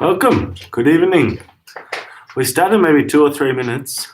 Welcome. Good evening. We started maybe 2 or 3 minutes.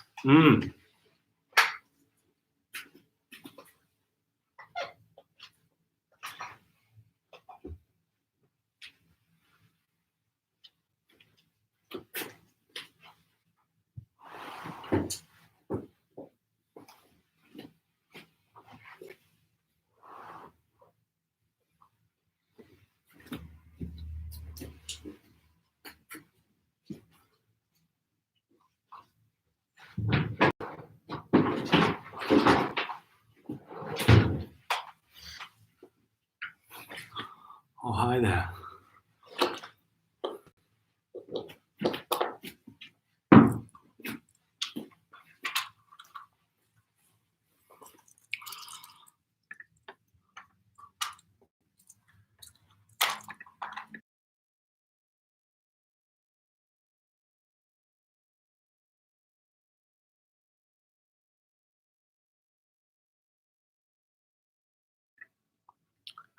Oh, hi there.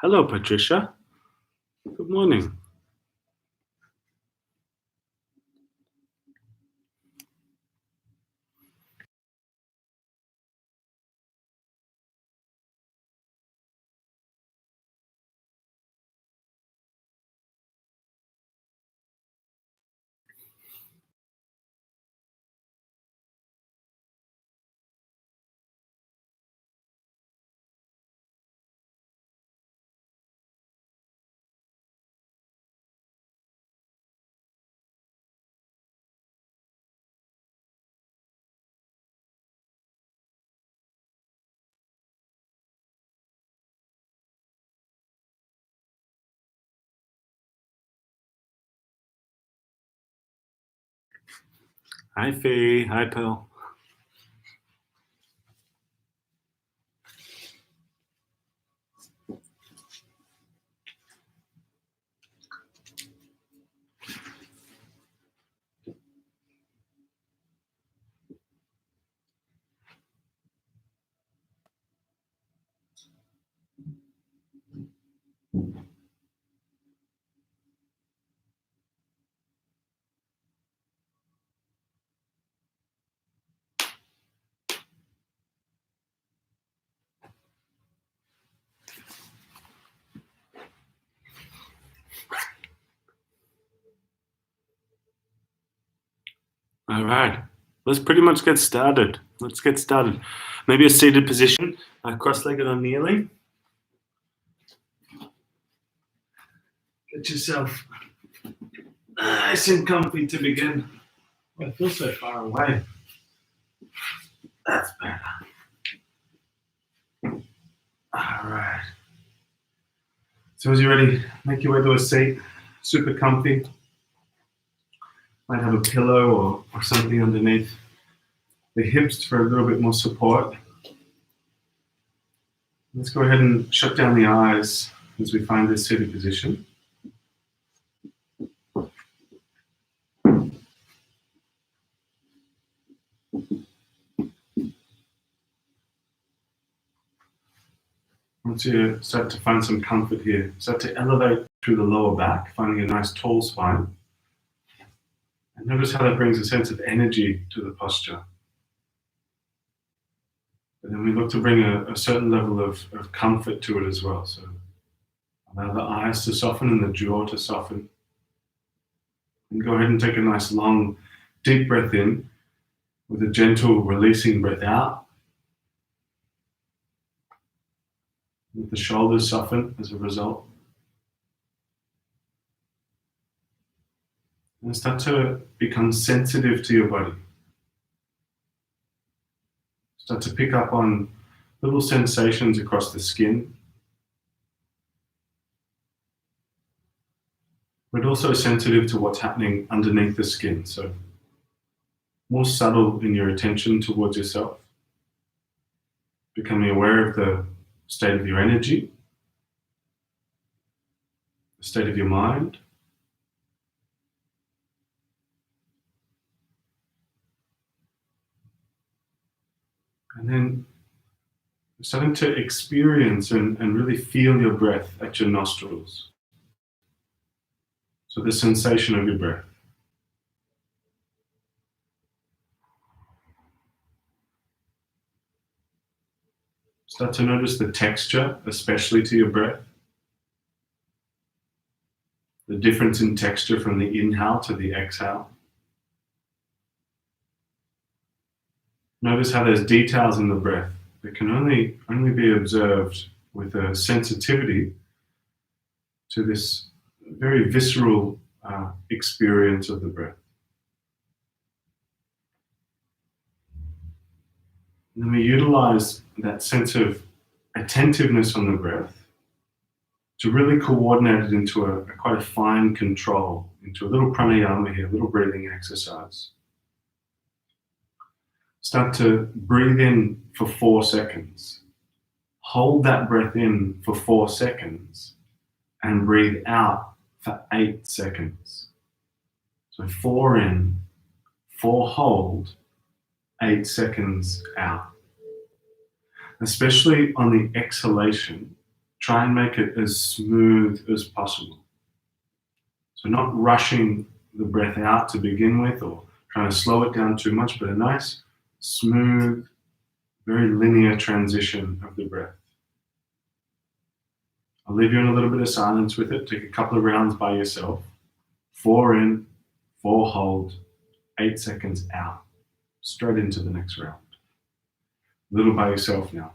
Hello, Patricia. Good morning. Hi, Faye. Hi, Pearl. All right. Let's pretty much get started. Let's get started. Maybe a seated position, cross-legged or kneeling. Get yourself nice and comfy to begin. Oh, I feel so far away. That's better. All right. So as you're ready, make your way to a seat, super comfy. Might have a pillow or something underneath the hips for a little bit more support. Let's go ahead and shut down the eyes as we find this seated position. Once you start to find some comfort here, start to elevate through the lower back, finding a nice tall spine. And notice how that brings a sense of energy to the posture. And then we look to bring a certain level of comfort to it as well. So allow the eyes to soften and the jaw to soften. And go ahead and take a nice long, deep breath in with a gentle releasing breath out. Let the shoulders soften as a result. And start to become sensitive to your body. Start to pick up on little sensations across the skin, but also sensitive to what's happening underneath the skin. So more subtle in your attention towards yourself, becoming aware of the state of your energy, the state of your mind, and then starting to experience and really feel your breath at your nostrils. So the sensation of your breath. Start to notice the texture, especially to your breath. The difference in texture from the inhale to the exhale. Notice how there's details in the breath that can only be observed with a sensitivity to this very visceral experience of the breath. And then we utilize that sense of attentiveness on the breath to really coordinate it into quite a fine control, into a little pranayama here, a little breathing exercise. Start to breathe in for 4 seconds. Hold that breath in for 4 seconds and breathe out for 8 seconds. So 4 in, 4 hold, 8 seconds out. Especially on the exhalation, try and make it as smooth as possible. So not rushing the breath out to begin with or trying to slow it down too much, but a nice, smooth, very linear transition of the breath. I'll leave you in a little bit of silence with it. Take a couple of rounds by yourself. 4 in, 4 hold, 8 seconds out. Straight into the next round. A little by yourself now.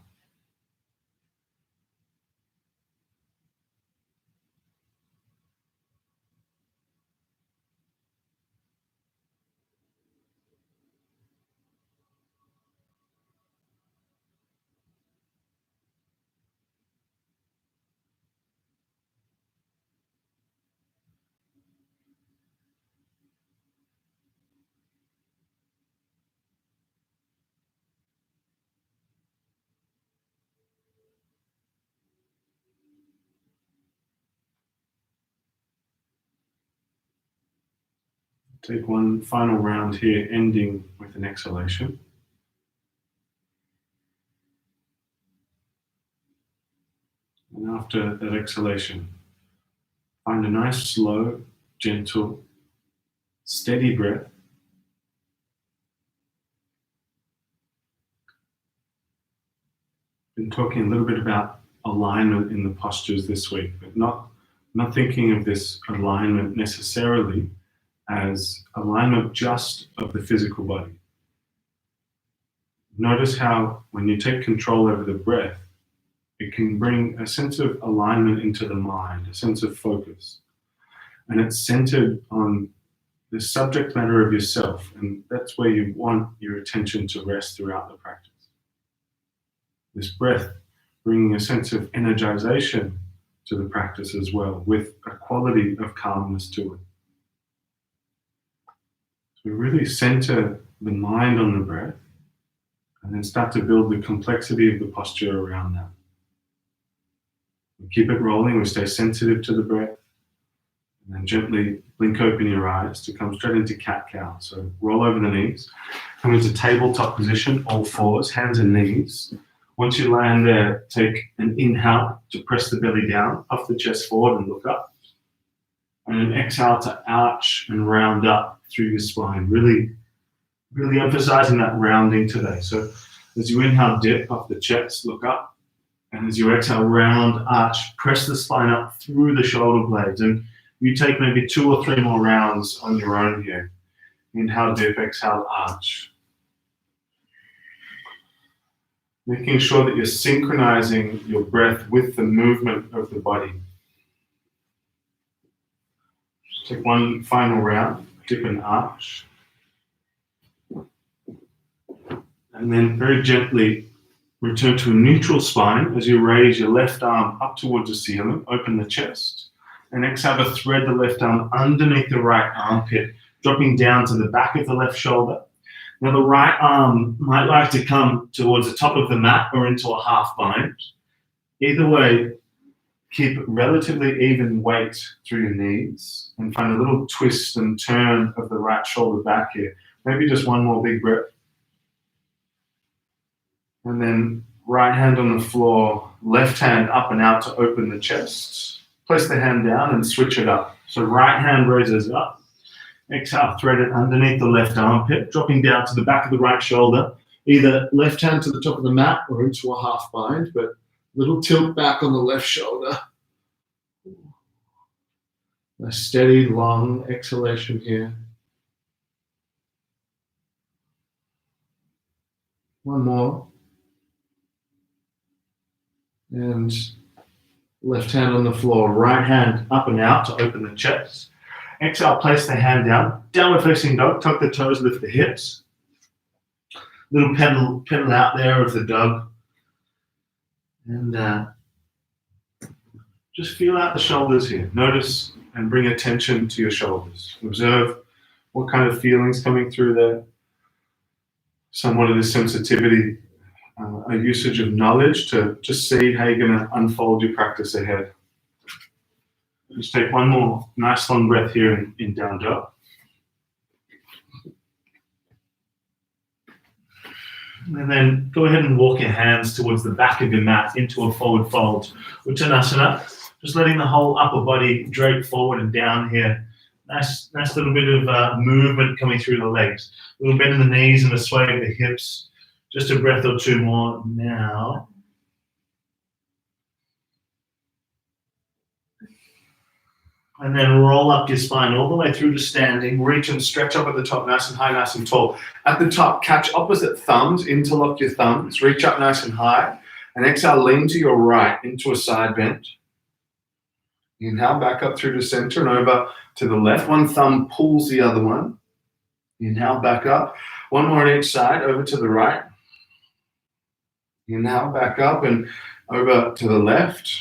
Take one final round here, ending with an exhalation. And after that exhalation, find a nice, slow, gentle, steady breath. Been talking a little bit about alignment in the postures this week, but not thinking of this alignment necessarily as alignment just of the physical body. Notice how when you take control over the breath, it can bring a sense of alignment into the mind, a sense of focus. And it's centered on the subject matter of yourself, and that's where you want your attention to rest throughout the practice. This breath bringing a sense of energization to the practice as well, with a quality of calmness to it. So we really center the mind on the breath and then start to build the complexity of the posture around that. We keep it rolling, we stay sensitive to the breath, and then gently blink open your eyes to come straight into cat-cow. So roll over the knees, come into tabletop position, all fours, hands and knees. Once you land there, take an inhale to press the belly down, puff the chest forward and look up. And an exhale to arch and round up through your spine. Really, really emphasizing that rounding today. So as you inhale, dip, puff the chest, look up. And as you exhale, round, arch, press the spine up through the shoulder blades. And you take maybe 2 or 3 more rounds on your own here. Inhale, dip, exhale, arch. Making sure that you're synchronizing your breath with the movement of the body. Take one final round, dip and arch. And then very gently return to a neutral spine as you raise your left arm up towards the ceiling, open the chest. And exhale to thread the left arm underneath the right armpit, dropping down to the back of the left shoulder. Now the right arm might like to come towards the top of the mat or into a half bind. Either way, keep relatively even weight through your knees and find a little twist and turn of the right shoulder back here. Maybe just one more big breath. And then right hand on the floor, left hand up and out to open the chest. place the hand down and switch it up. So right hand raises up. Exhale, thread it underneath the left armpit, dropping down to the back of the right shoulder. Either left hand to the top of the mat or into a half bind, but little tilt back on the left shoulder. A steady, long exhalation here. One more. And left hand on the floor, right hand up and out to open the chest. Exhale, place the hand down. Downward facing dog, tuck the toes, lift the hips. Little pedal out there of the dog. And just feel out the shoulders here. Notice and bring attention to your shoulders. Observe what kind of feelings coming through there. Somewhat of this sensitivity, a usage of knowledge to just see how you're going to unfold your practice ahead. Just take one more nice long breath here in down dog. And then go ahead and walk your hands towards the back of your mat into a forward fold, Uttanasana. Just letting the whole upper body drape forward and down here. Nice little bit of movement coming through the legs. A little bit in the knees and a sway of the hips. Just a breath or two more now. And then roll up your spine all the way through to standing. Reach and stretch up at the top, nice and high, nice and tall. At the top, catch opposite thumbs, interlock your thumbs. Reach up nice and high. And exhale, lean to your right into a side bend. Inhale, back up through to center and over to the left. One thumb pulls the other one. Inhale, back up. One more on each side, over to the right. Inhale, back up and over to the left.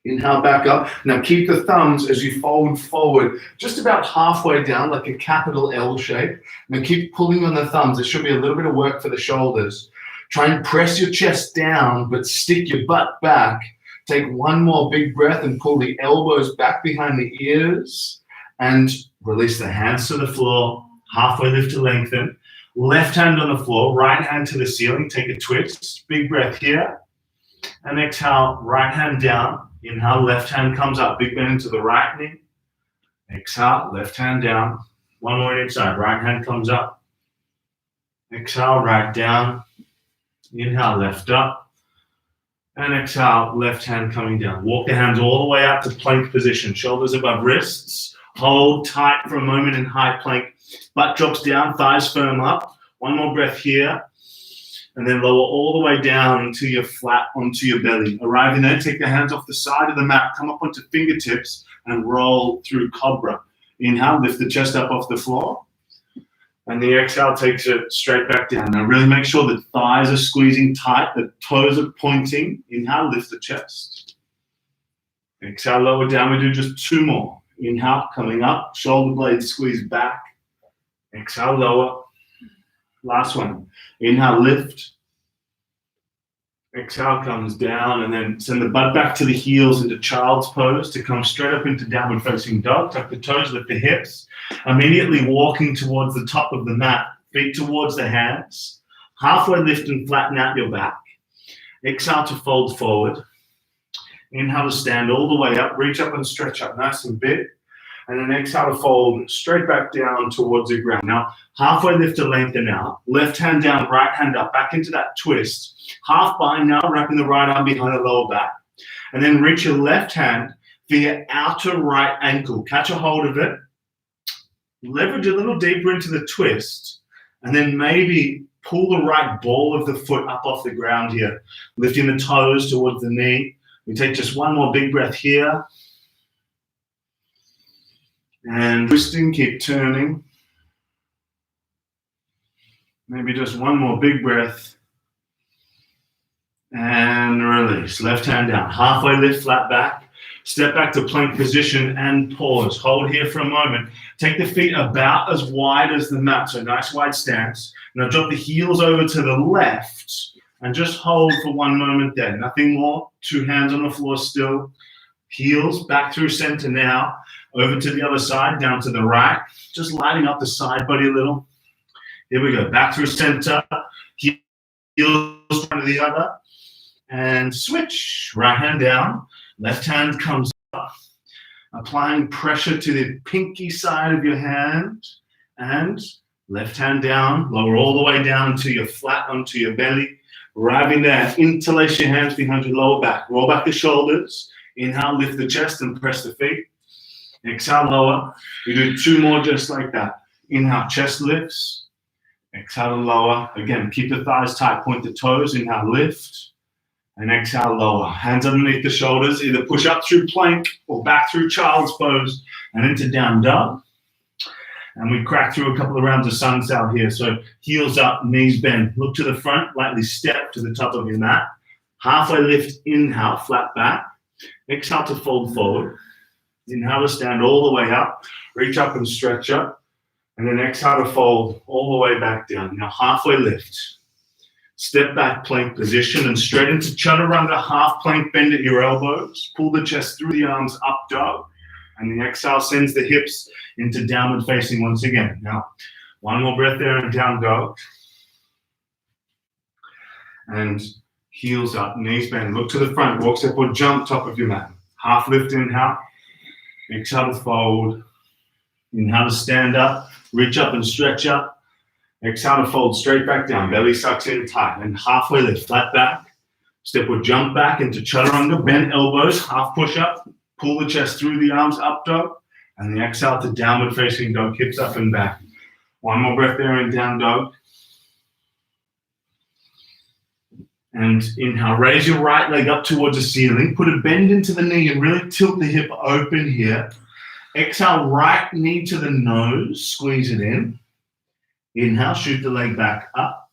Inhale, back up. Now keep the thumbs as you fold forward, just about halfway down, like a capital L shape. Now keep pulling on the thumbs. There should be a little bit of work for the shoulders. Try and press your chest down, but stick your butt back. Take one more big breath and pull the elbows back behind the ears and release the hands to the floor. Halfway lift to lengthen. Left hand on the floor, right hand to the ceiling. Take a twist. Big breath here. And exhale, right hand down. Inhale, left hand comes up. Big bend into the right knee. Exhale, left hand down. One more on each side. Right hand comes up. Exhale, right down. Inhale, left up. And exhale, left hand coming down. Walk the hands all the way out to plank position. Shoulders above wrists. Hold tight for a moment in high plank. Butt drops down, thighs firm up. One more breath here. And then lower all the way down until you're flat onto your belly. Arriving there, take the hands off the side of the mat, come up onto fingertips and roll through cobra. Inhale, lift the chest up off the floor. And the exhale takes it straight back down. Now really make sure the thighs are squeezing tight, the toes are pointing. Inhale, lift the chest. Exhale, lower down. We do just two more. Inhale, coming up, shoulder blades squeeze back. Exhale, lower. Last one. Inhale, lift. Exhale, comes down, and then send the butt back to the heels into child's pose to come straight up into downward facing dog. Tuck the toes, lift the hips. Immediately walking towards the top of the mat, feet towards the hands. Halfway lift and flatten out your back. Exhale to fold forward. Inhale to stand all the way up. Reach up and stretch up nice and big. And then exhale to fold straight back down towards the ground. Now, halfway lift to lengthen out. Left hand down, right hand up. Back into that twist. Half bind now, wrapping the right arm behind the lower back. And then reach your left hand for your outer right ankle. Catch a hold of it. Leverage a little deeper into the twist. And then maybe pull the right ball of the foot up off the ground here. Lifting the toes towards the knee. We take just one more big breath here. And twisting, keep turning. Maybe just one more big breath. And release. Left hand down. Halfway lift, flat back. Step back to plank position and pause. Hold here for a moment. Take the feet about as wide as the mat. So nice wide stance. Now drop the heels over to the left and just hold for one moment there. Nothing more. Two hands on the floor still. Heels back through center now. Over to the other side, down to the right. Just lighting up the side body a little. Here we go. Back through center. Heels one to the other. And switch. Right hand down. Left hand comes up, applying pressure to the pinky side of your hand, and left hand down, lower all the way down until you're flat onto your belly. Grabbing there, interlace your hands behind your lower back. Roll back the shoulders. Inhale, lift the chest and press the feet. Exhale, lower. We do 2 more just like that. Inhale, chest lifts. Exhale, lower. Again, keep the thighs tight, point the toes. Inhale, lift. And exhale, lower. Hands underneath the shoulders. Either push up through plank or back through child's pose and into down dog. And we crack through a couple of rounds of sun sail here. So heels up, knees bend. Look to the front, lightly step to the top of your mat. Halfway lift, inhale, flat back. Exhale to fold forward. Inhale to stand all the way up. Reach up and stretch up. And then exhale to fold all the way back down. Now halfway lift. Step back plank position and straight into chaturanga, half plank bend at your elbows. Pull the chest through the arms, up dog. And the exhale sends the hips into downward facing once again. Now, 1 more breath there and down dog. And heels up, knees bend. Look to the front, walk, step, or jump top of your mat. Half lift, inhale. Exhale to fold. Inhale to stand up. Reach up and stretch up. Exhale to fold straight back down. Belly sucks in tight. And halfway lift, flat back. Step or jump back into chaturanga. Bend elbows, half push up. Pull the chest through the arms, up dog. And the exhale to downward facing dog, hips up and back. 1 more breath there and down dog. And inhale, raise your right leg up towards the ceiling. Put a bend into the knee and really tilt the hip open here. Exhale, right knee to the nose, squeeze it in. Inhale, shoot the leg back up.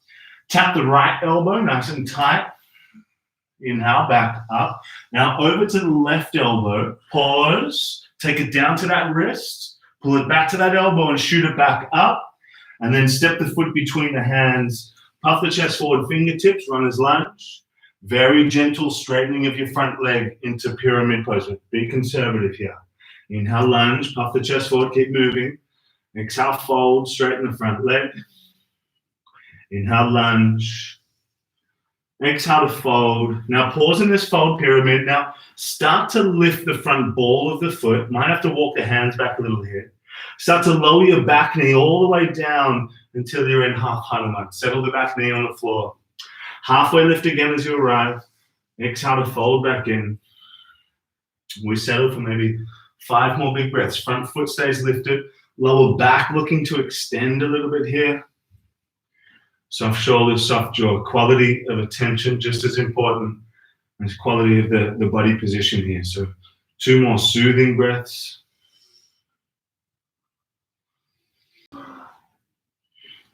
Tap the right elbow, nice and tight. Inhale, back up. Now over to the left elbow, pause, take it down to that wrist, pull it back to that elbow and shoot it back up. And then step the foot between the hands, puff the chest forward, fingertips, runner's lunge. Very gentle straightening of your front leg into pyramid pose. Be conservative here. Inhale, lunge, puff the chest forward, keep moving. Exhale, fold, straighten the front leg. Inhale, lunge. Exhale to fold. Now pause in this fold pyramid. Now start to lift the front ball of the foot. Might have to walk the hands back a little here. Start to lower your back knee all the way down until you're in half Hanuman. Settle the back knee on the floor. Halfway lift again as you arrive. Exhale to fold back in. We settle for maybe 5 more big breaths. Front foot stays lifted. Lower back looking to extend a little bit here. Soft shoulders, soft jaw. Quality of attention just as important as quality of the body position here. So 2 more soothing breaths.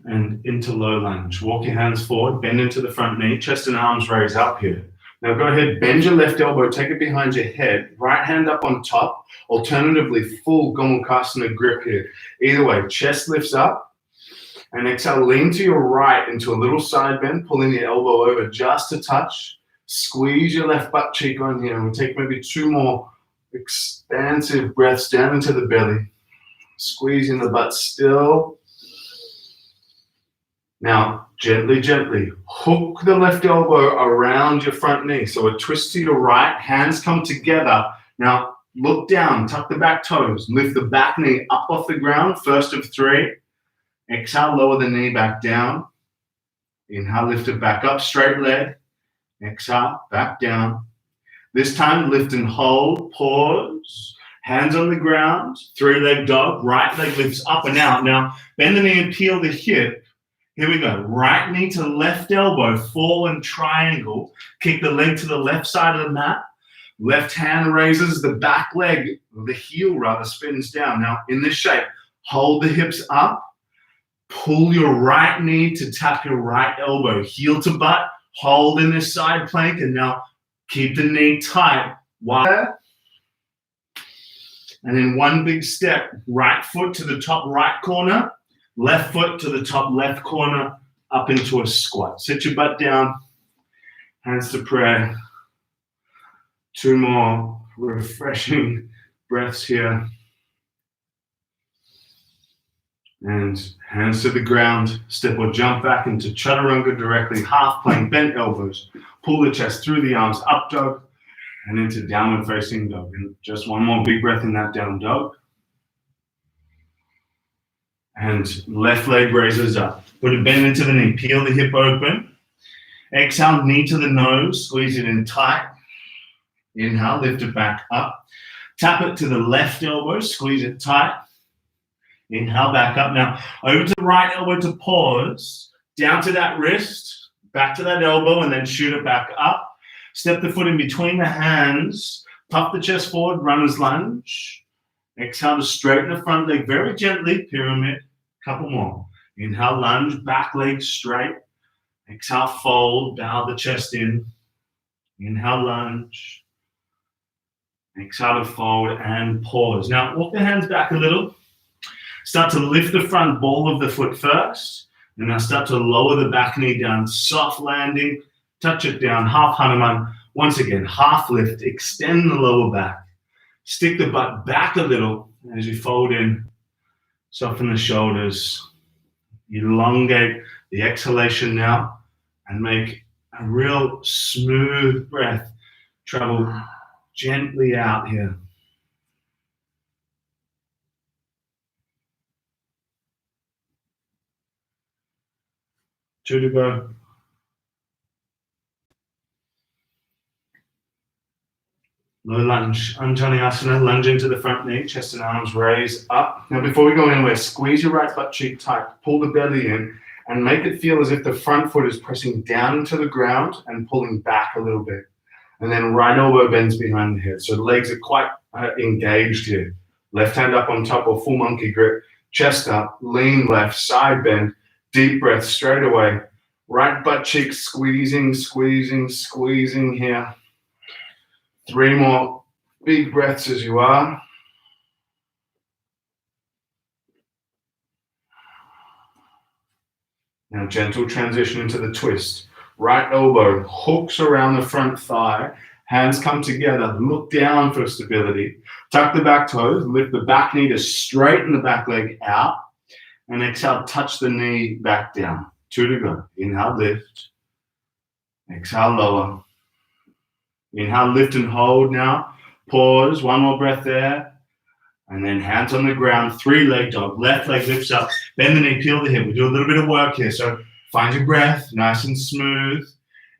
And into low lunge. Walk your hands forward, bend into the front knee, chest and arms raise up here. Now go ahead, bend your left elbow, take it behind your head, right hand up on top, alternatively full Gomukhasana grip here. Either way, chest lifts up, and exhale, lean to your right into a little side bend, pulling your elbow over just a touch. Squeeze your left butt cheek on here, and we'll take maybe 2 more expansive breaths down into the belly. Squeezing the butt still. Now, gently, gently, hook the left elbow around your front knee. So a twist to your right, hands come together. Now, look down, tuck the back toes, lift the back knee up off the ground, first of 3. Exhale, lower the knee back down. Inhale, lift it back up, straight leg. Exhale, back down. This time, lift and hold, pause. Hands on the ground, 3-leg dog, right leg lifts up and out. Now, bend the knee and peel the hip. Here we go. Right knee to left elbow, fall and triangle. Kick the leg to the left side of the mat. Left hand raises the back leg, the heel rather, spins down. Now, in this shape, hold the hips up. Pull your right knee to tap your right elbow. Heel to butt. Hold in this side plank. And now keep the knee tight. And then 1 big step. Right foot to the top right corner. Left foot to the top left corner, up into a squat. Sit your butt down, hands to prayer. 2 more refreshing breaths here. And hands to the ground, step or jump back into chaturanga directly, half plank, bent elbows. Pull the chest through the arms, up dog. and into downward facing dog. And just one more big breath in that down dog. And left leg raises up. Put a bend into the knee, peel the hip open. Exhale, knee to the nose, squeeze it in tight. Inhale, lift it back up. Tap it to the left elbow, squeeze it tight. Inhale, back up. Now, over to the right elbow to pause. Down to that wrist, back to that elbow, and then shoot it back up. Step the foot in between the hands. Puff the chest forward, runner's lunge. Exhale to straighten the front leg very gently, pyramid. Couple more. Inhale, lunge, back leg straight. Exhale, fold, bow the chest in. Inhale, lunge. Exhale to fold and pause. Now, walk the hands back a little. Start to lift the front ball of the foot first. And now start to lower the back knee down. Soft landing. Touch it down. Half Hanuman. Once again, half lift. Extend the lower back. Stick the butt back a little as you fold in. Soften the shoulders. Elongate the exhalation now and make a real smooth breath travel gently out here. Two to go. Low lunge, Anjaneyasana, lunge into the front knee, chest and arms raise up. Now before we go anywhere, squeeze your right butt cheek tight, pull the belly in, and make it feel as if the front foot is pressing down into the ground and pulling back a little bit. And then right elbow bends behind the head. So the legs are quite engaged here. Left hand up on top or full monkey grip, chest up, lean left, side bend, deep breath straight away. Right butt cheek squeezing, squeezing, squeezing here. 3 more big breaths as you are. Now gentle transition into the twist. Right elbow hooks around the front thigh. Hands come together. Look down for stability. Tuck the back toes. Lift the back knee to straighten the back leg out. And exhale, touch the knee back down. 2 to go. Inhale, lift. Exhale, lower. Inhale, lift and hold now. Pause, 1 more breath there. And then hands on the ground, 3-leg dog. Left leg lifts up, bend the knee, peel the hip. We do a little bit of work here. So find your breath, nice and smooth.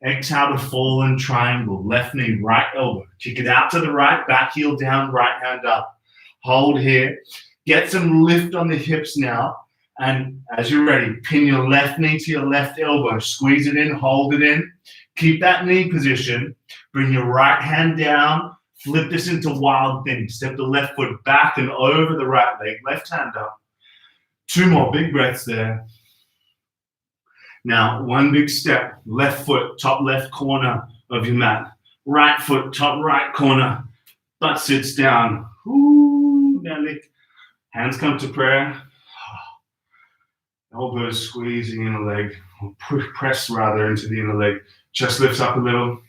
Exhale to fall in triangle. Left knee, right elbow. Kick it out to the right, back heel down, right hand up. Hold here. Get some lift on the hips now. And as you're ready, pin your left knee to your left elbow. Squeeze it in, hold it in. Keep that knee position. Bring your right hand down. Flip this into wild thing. Step the left foot back and over the right leg. Left hand up. 2 more big breaths there. Now, 1 big step. Left foot, top left corner of your mat. Right foot, top right corner. Butt sits down. Ooh, nelly. Hands come to prayer. Elbows squeezing in the leg. Or press rather into the inner leg. Chest lifts up a little.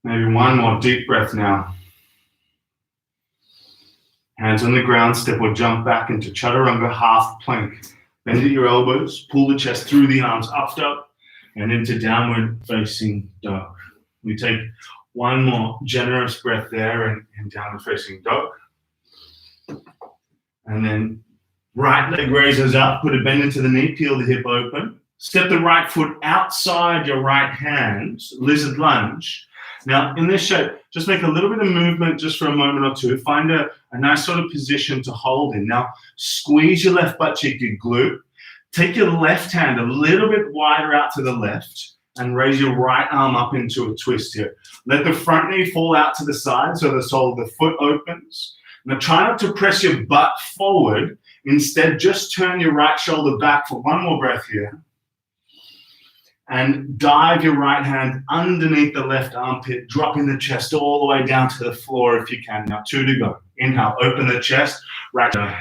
Maybe 1 more deep breath now. Hands on the ground, step or jump back into chaturanga, half plank. Bend at your elbows, pull the chest through the arms, up dog, and into downward facing dog. We take 1 more generous breath there and downward facing dog. And then right leg raises up, put a bend into the knee, peel the hip open. Step the right foot outside your right hand, lizard lunge. Now, in this shape, just make a little bit of movement just for a moment or two. Find a nice sort of position to hold in. Now, squeeze your left butt cheek, your glute. Take your left hand a little bit wider out to the left and raise your right arm up into a twist here. Let the front knee fall out to the side so the sole of the foot opens. Now, try not to press your butt forward. Instead, just turn your right shoulder back for 1 more breath here. And dive your right hand underneath the left armpit, dropping the chest all the way down to the floor if you can. Now 2 to go. Inhale, open the chest, right down.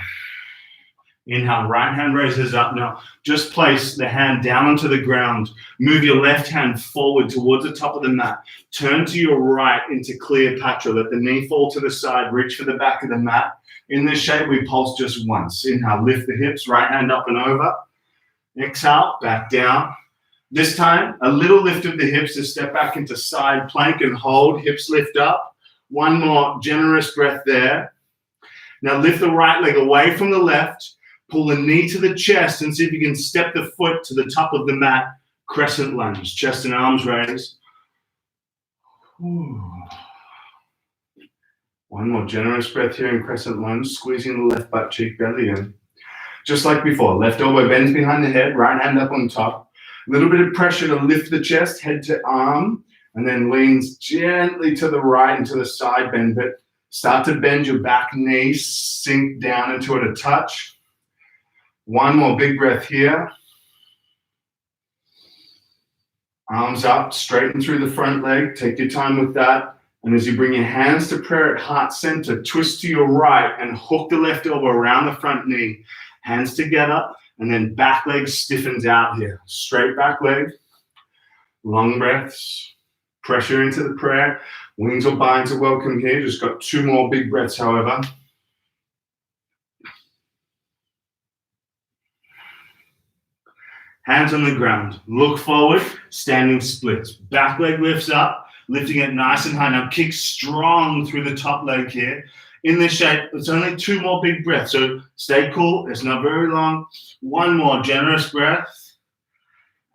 Inhale, right hand raises up. Now just place the hand down onto the ground. Move your left hand forward towards the top of the mat. Turn to your right into Cleopatra. Let the knee fall to the side. Reach for the back of the mat. In this shape, we pulse just once. Inhale, lift the hips, right hand up and over. Exhale, back down. This time, a little lift of the hips to step back into side plank and hold, hips lift up. One more generous breath there. Now lift the right leg away from the left, pull the knee to the chest and see if you can step the foot to the top of the mat, crescent lunge, chest and arms raised. One more generous breath here in crescent lunge, squeezing the left butt cheek, belly in. Just like before, left elbow bends behind the head, right hand up on top. A little bit of pressure to lift the chest, head to arm, and then leans gently to the right and to the side bend. But start to bend your back knee, sink down into it a touch. One more big breath here. Arms up, straighten through the front leg. Take your time with that. And as you bring your hands to prayer at heart center, twist to your right and hook the left elbow around the front knee. Hands together, and then back leg stiffens out here. Straight back leg, long breaths, pressure into the prayer. Wings or binds are welcome here. Just got 2 more big breaths, however. Hands on the ground. Look forward, standing splits. Back leg lifts up, lifting it nice and high. Now kick strong through the top leg here. In this shape, it's only 2 more big breaths, so stay cool. It's not very long. 1 more generous breath.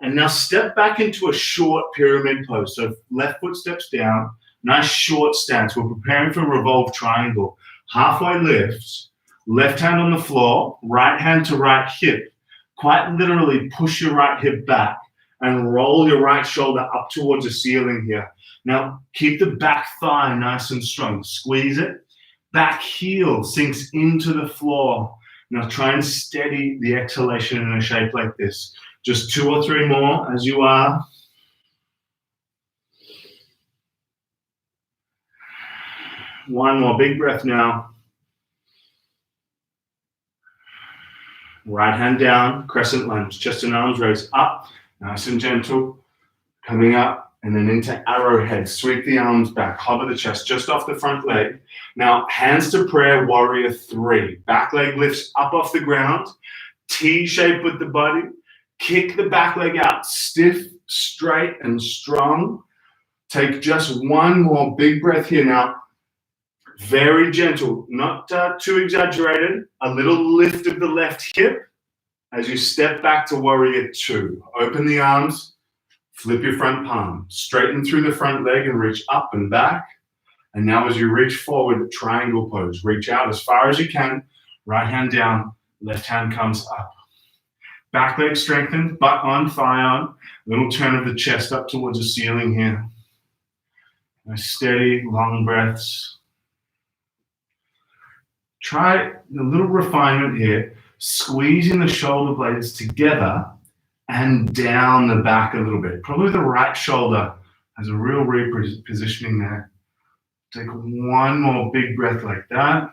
And now step back into a short pyramid pose. So left foot steps down, nice short stance. We're preparing for revolved triangle. Halfway lifts, left hand on the floor, right hand to right hip. Quite literally push your right hip back and roll your right shoulder up towards the ceiling here. Now keep the back thigh nice and strong. Squeeze it. Back heel sinks into the floor. Now try and steady the exhalation in a shape like this. Just 2 or 3 more as you are. One more big breath now. Right hand down, crescent lunge, chest and arms raised up, nice and gentle. Coming up. And then into arrowhead, sweep the arms back, hover the chest just off the front leg. Now, hands to prayer, warrior 3. Back leg lifts up off the ground, T shape with the body. Kick the back leg out, stiff, straight, and strong. Take just 1 more big breath here now. Very gentle, not too exaggerated. A little lift of the left hip as you step back to warrior 2. Open the arms. Flip your front palm, straighten through the front leg and reach up and back. And now as you reach forward, triangle pose. Reach out as far as you can. Right hand down, left hand comes up. Back leg strengthened, butt on, thigh on. Little turn of the chest up towards the ceiling here. Nice steady, long breaths. Try a little refinement here, squeezing the shoulder blades together and down the back a little bit. Probably the right shoulder has a real repositioning there. Take 1 more big breath like that.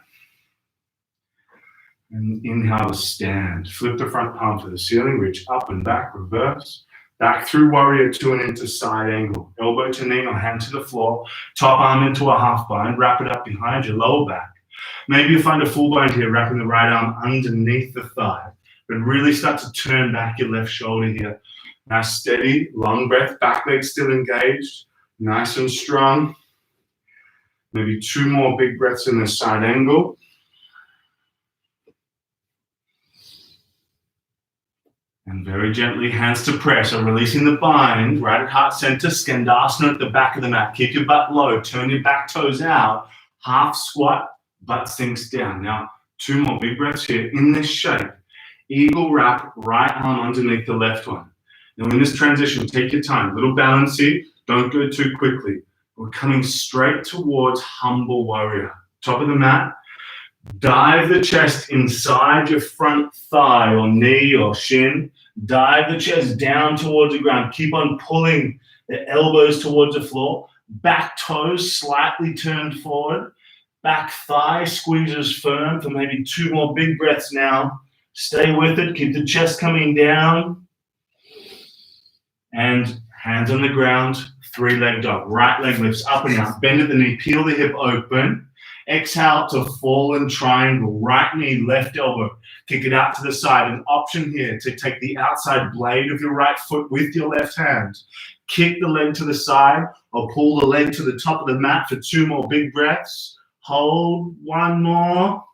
And inhale to stand. Flip the front palm to the ceiling, reach up and back, reverse. Back through warrior 2 and into side angle. Elbow to knee or hand to the floor. Top arm into a half bind. Wrap it up behind your lower back. Maybe you find a full bind here, wrapping the right arm underneath the thigh. But really start to turn back your left shoulder here. Now steady, long breath, back leg still engaged, nice and strong. Maybe 2 more big breaths in the side angle. And very gently, hands to prayer. So releasing the bind, right at heart center, Skandasana at the back of the mat. Keep your butt low, turn your back toes out, half squat, butt sinks down. Now 2 more big breaths here in this shape. Eagle wrap, right arm underneath the left one. Now in this transition, take your time. Little balancey, don't go too quickly. We're coming straight towards humble warrior. Top of the mat, dive the chest inside your front thigh or knee or shin. Dive the chest down towards the ground. Keep on pulling the elbows towards the floor. Back toes slightly turned forward. Back thigh squeezes firm for maybe 2 more big breaths now. Stay with it. Keep the chest coming down. And hands on the ground. 3-leg dog. Right leg lifts up and out. Bend at the knee. Peel the hip open. Exhale to fallen triangle, right knee, left elbow. Kick it out to the side. An option here to take the outside blade of your right foot with your left hand. Kick the leg to the side or pull the leg to the top of the mat for 2 more big breaths. Hold 1 more.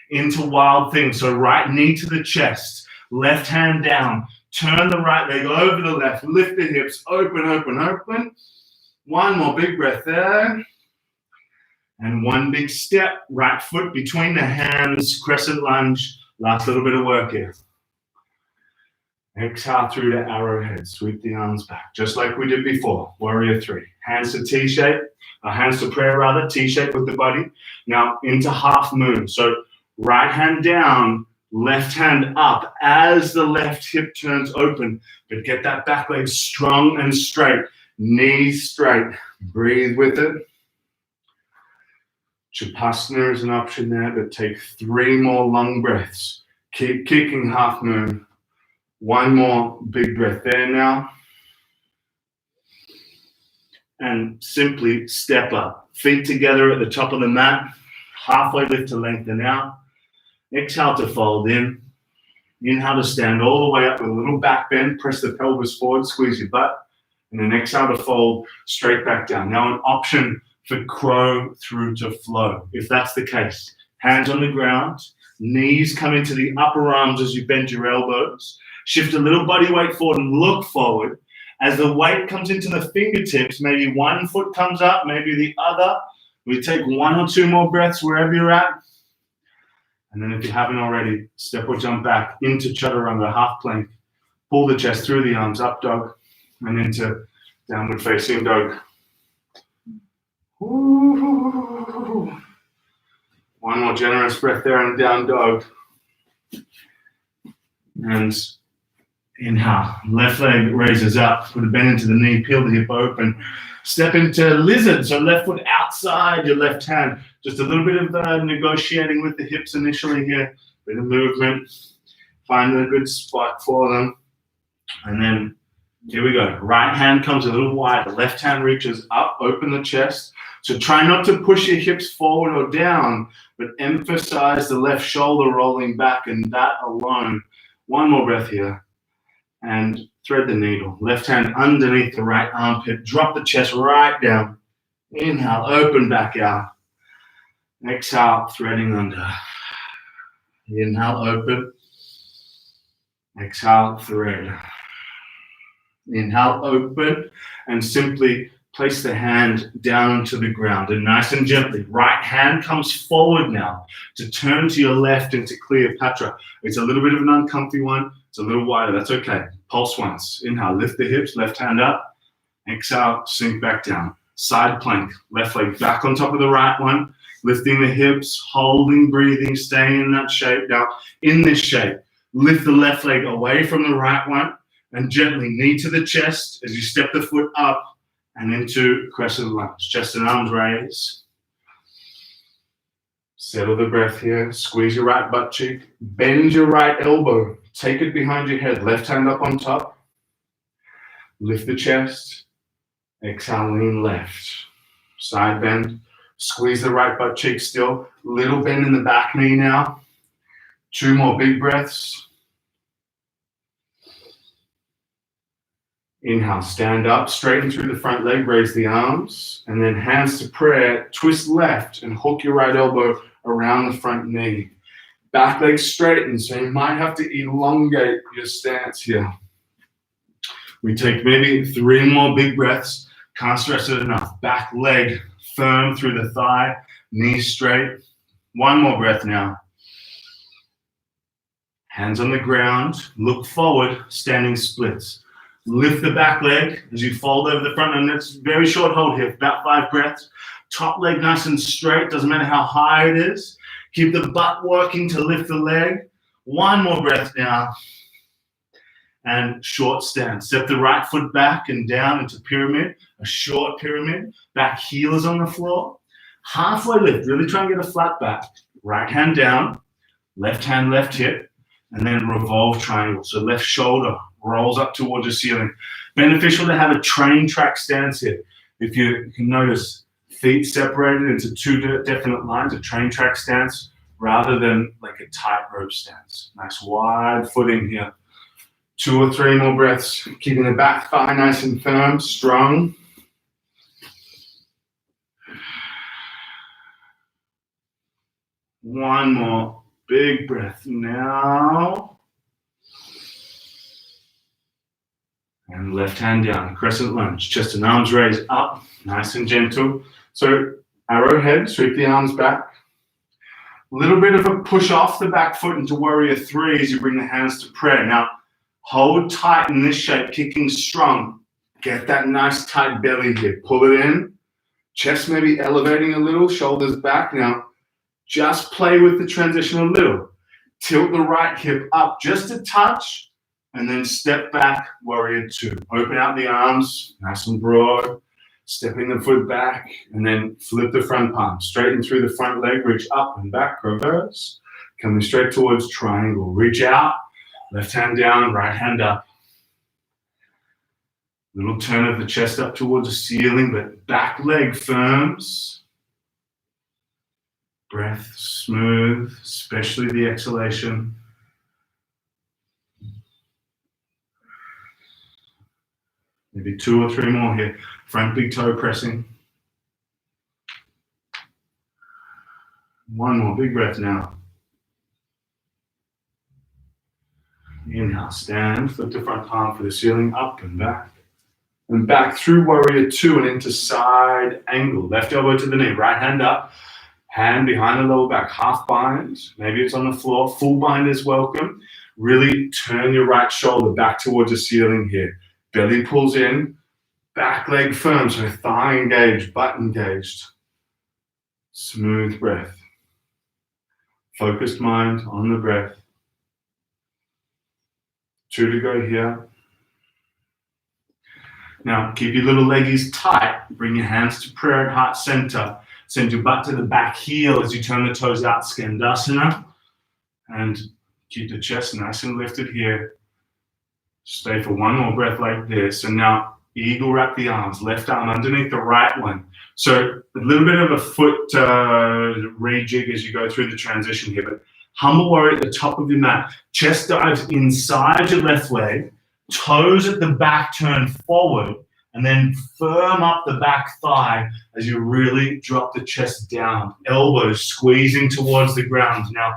Into wild thing. So right knee to the chest, left hand down. Turn the right leg over the left. Lift the hips. Open, open, open. 1 more big breath there. And 1 big step. Right foot between the hands. Crescent lunge. Last little bit of work here. Exhale through to arrowhead. Sweep the arms back. Just like we did before. Warrior 3. Hands to T-shape. Hands to prayer rather. T-shape with the body. Now into half moon. So right hand down. Left hand up as the left hip turns open. But get that back leg strong and straight. Knees straight. Breathe with it. Shavasana is an option there, but take 3 more long breaths. Keep kicking half moon. 1 more big breath there now. And simply step up. Feet together at the top of the mat. Halfway lift to lengthen out. Exhale to fold in. Inhale to stand all the way up with a little back bend. Press the pelvis forward, squeeze your butt. And then exhale to fold straight back down. Now an option for crow through to flow. If that's the case, hands on the ground, knees come into the upper arms as you bend your elbows. Shift a little body weight forward and look forward. As the weight comes into the fingertips, maybe 1 foot comes up, maybe the other. We take 1 or 2 more breaths wherever you're at. And then if you haven't already, step or jump back into chaturanga, half plank. Pull the chest through the arms, up dog, and into downward facing dog. Ooh. 1 more generous breath there and down dog. And inhale. Left leg raises up. Put a bend into the knee. Peel the hip open. Step into lizard. So left foot outside your left hand. Just a little bit of negotiating with the hips initially here. Bit of movement. Find a good spot for them. And then here we go. Right hand comes a little wider. Left hand reaches up. Open the chest. So try not to push your hips forward or down, but emphasize the left shoulder rolling back, and that alone. 1 more breath here. And thread the needle. Left hand underneath the right armpit. Drop the chest right down. Inhale, open back out. Exhale, threading under. Inhale, open. Exhale, thread. Inhale, open. And simply place the hand down to the ground. And nice and gently. Right hand comes forward now to turn to your left into Cleopatra. It's a little bit of an uncomfy one. It's a little wider. That's okay. Pulse once. Inhale, lift the hips, left hand up. Exhale, sink back down. Side plank, left leg back on top of the right one. Lifting the hips, holding, breathing, staying in that shape. Now, in this shape, lift the left leg away from the right one and gently knee to the chest as you step the foot up and into crescent lunge. Chest and arms raise. Settle the breath here. Squeeze your right butt cheek. Bend your right elbow. Take it behind your head. Left hand up on top. Lift the chest. Exhale, lean left. Side bend. Squeeze the right butt cheek still. Little bend in the back knee now. 2 more big breaths. Inhale, stand up, straighten through the front leg, raise the arms, and then hands to prayer, twist left and hook your right elbow around the front knee. Back leg straighten, so you might have to elongate your stance here. We take maybe 3 more big breaths. Can't stress it enough. Back leg firm through the thigh, knees straight. 1 more breath now. Hands on the ground, look forward, standing splits. Lift the back leg as you fold over the front, and it's very short hold here, about 5 breaths. Top leg nice and straight, doesn't matter how high it is. Keep the butt working to lift the leg. 1 more breath now. And short stand. Step the right foot back and down into pyramid, a short pyramid. Back heel is on the floor. Halfway lift, really try and get a flat back. Right hand down, left hand, left hip, and then revolve triangle. So left shoulder rolls up towards the ceiling. Beneficial to have a train track stance here. If you can notice, Feet separated into two definite lines, a train track stance, rather than like a tightrope stance. Nice wide footing here. 2 or 3 more breaths, keeping the back thigh nice and firm, strong. One more big breath now. And left hand down, crescent lunge, chest and arms raised up, nice and gentle. So arrowhead, sweep the arms back. A little bit of a push off the back foot into warrior 3 as you bring the hands to prayer. Now, hold tight in this shape, kicking strong. Get that nice tight belly here. Pull it in. Chest maybe elevating a little, shoulders back. Now, just play with the transition a little. Tilt the right hip up just a touch, and then step back, warrior 2. Open out the arms, nice and broad. Stepping the foot back, and then flip the front palm. Straighten through the front leg, reach up and back, reverse. Coming straight towards triangle. Reach out, left hand down, right hand up. Little turn of the chest up towards the ceiling, but back leg firms. Breath smooth, especially the exhalation. Maybe 2 or 3 more here. Front big toe pressing. One more big breath now. Inhale, stand, flip the front palm for the ceiling, up and back. And back through warrior 2 and into side angle. Left elbow to the knee, right hand up. Hand behind the lower back, half bind. Maybe it's on the floor. Full bind is welcome. Really turn your right shoulder back towards the ceiling here. Belly pulls in. Back leg firm, so thigh engaged, butt engaged. Smooth breath. Focused mind on the breath. 2 to go here. Now, keep your little leggies tight. Bring your hands to prayer at heart center. Send your butt to the back heel as you turn the toes out, Skandasana. And keep the chest nice and lifted here. Stay for one more breath like this. And now, eagle wrap the arms, left arm underneath the right one. So a little bit of a foot rejig as you go through the transition here. But humble warrior at the top of your mat. Chest dives inside your left leg. Toes at the back turn forward. And then firm up the back thigh as you really drop the chest down. Elbows squeezing towards the ground. Now,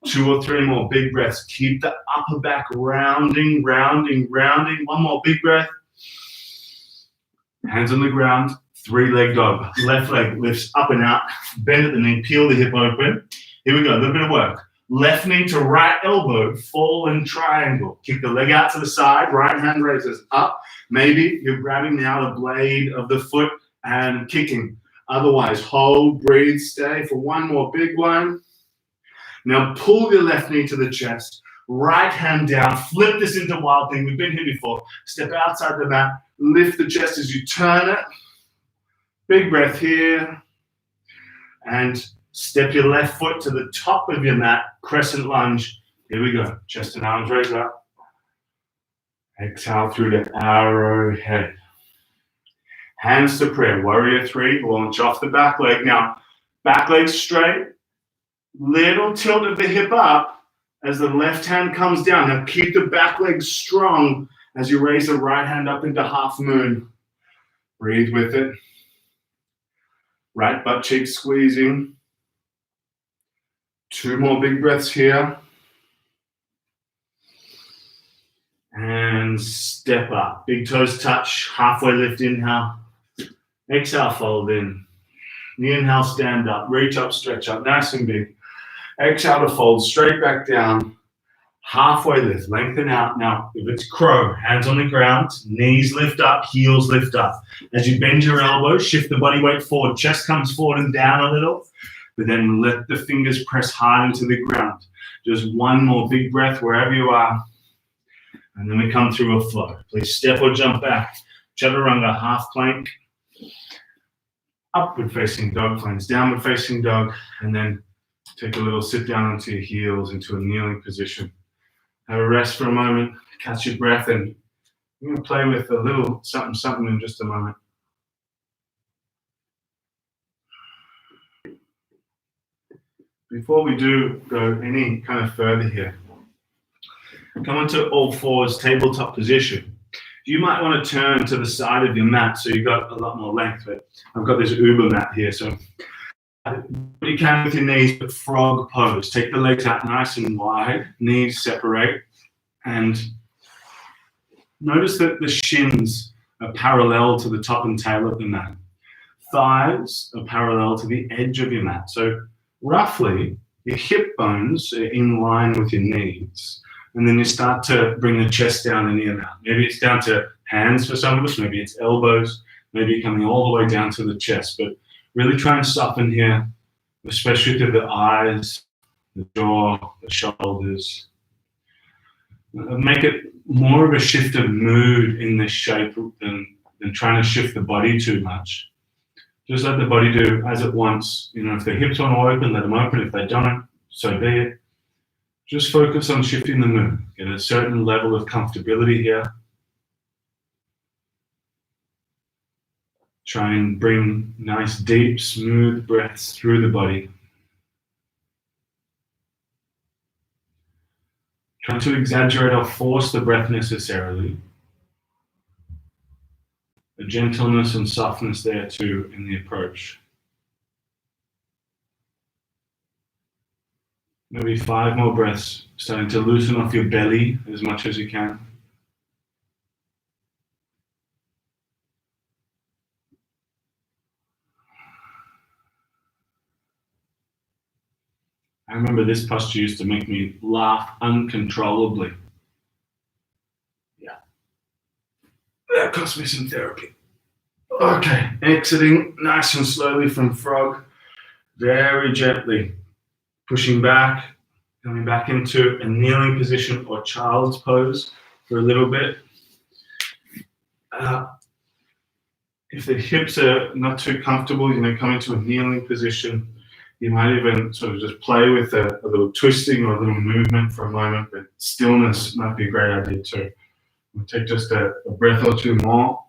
2 or 3 more big breaths. Keep the upper back rounding, rounding, rounding. One more big breath. Hands on the ground, 3-leg dog. Left leg lifts up and out. Bend at the knee, peel the hip open. Here we go, a little bit of work. Left knee to right elbow, fall and triangle. Kick the leg out to the side, right hand raises up. Maybe you're grabbing now the blade of the foot and kicking. Otherwise, hold, breathe, stay for one more big one. Now pull your left knee to the chest, right hand down, flip this into wild thing. We've been here before. Step outside the mat, lift the chest as you turn it. Big breath here. And step your left foot to the top of your mat, crescent lunge. Here we go. Chest and arms raised up. Exhale through the arrowhead. Hands to prayer. Warrior 3. Launch off the back leg. Now, back leg straight. Little tilt of the hip up as the left hand comes down. Now, keep the back leg strong as you raise the right hand up into half moon. Breathe with it. Right butt cheek squeezing. 2 more big breaths here. And step up. Big toes touch. Halfway lift, inhale. Exhale, fold in. Inhale, stand up. Reach up, stretch up. Nice and big. Exhale to fold. Straight back down. Halfway lift. Lengthen out. Now, if it's crow, hands on the ground. Knees lift up. Heels lift up. As you bend your elbows, shift the body weight forward. Chest comes forward and down a little. But then let the fingers press hard into the ground. Just one more big breath wherever you are. And then we come through a flow. Please step or jump back. Chaturanga, half plank. Upward facing dog planks, downward facing dog. And then take a little sit down onto your heels into a kneeling position. Have a rest for a moment. Catch your breath. And I'm going to play with a little something in just a moment. before we do go any kind of further here, come onto all fours, tabletop position. You might want to turn to the side of your mat so you've got a lot more length. But I've got this Uber mat here, so what you can with your knees, but frog pose. Take the legs out nice and wide, knees separate, and notice that the shins are parallel to the top and tail of the mat. Thighs are parallel to the edge of your mat. So roughly, your hip bones are in line with your knees. And then you start to bring the chest down and in out. Maybe it's down to hands for some of us, maybe it's elbows, maybe you're coming all the way down to the chest. But really try and soften here, especially through the eyes, the jaw, the shoulders. Make it more of a shift of mood in this shape than trying to shift the body too much. Just let the body do as it wants. You know, if the hips want to open, let them open. If they don't, so be it. Just focus on shifting the mood. Get a certain level of comfortability here. Try and bring nice, deep, smooth breaths through the body. Try to exaggerate or force the breath necessarily. A gentleness and softness there too in the approach. Maybe 5 more breaths, starting to loosen off your belly as much as you can. I remember this posture used to make me laugh uncontrollably. Yeah. That cost me some therapy. Okay, exiting nice and slowly from frog, very gently. Pushing back, coming back into a kneeling position or child's pose for a little bit. If the hips are not too comfortable, come into a kneeling position. You might even sort of just play with a little twisting or a little movement for a moment, but stillness might be a great idea too. We'll take just a breath or two more.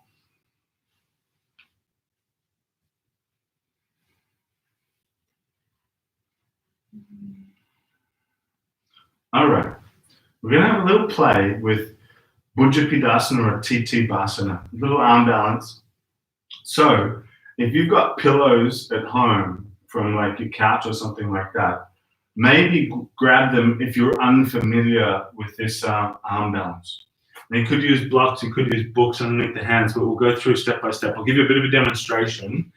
All right, we're going to have a little play with Bujapidasana or TT Basana, a little arm balance. So if you've got pillows at home from like your couch or something like that, maybe grab them if you're unfamiliar with this arm balance. And you could use blocks, you could use books underneath the hands, but we'll go through step by step. I'll give you a bit of a demonstration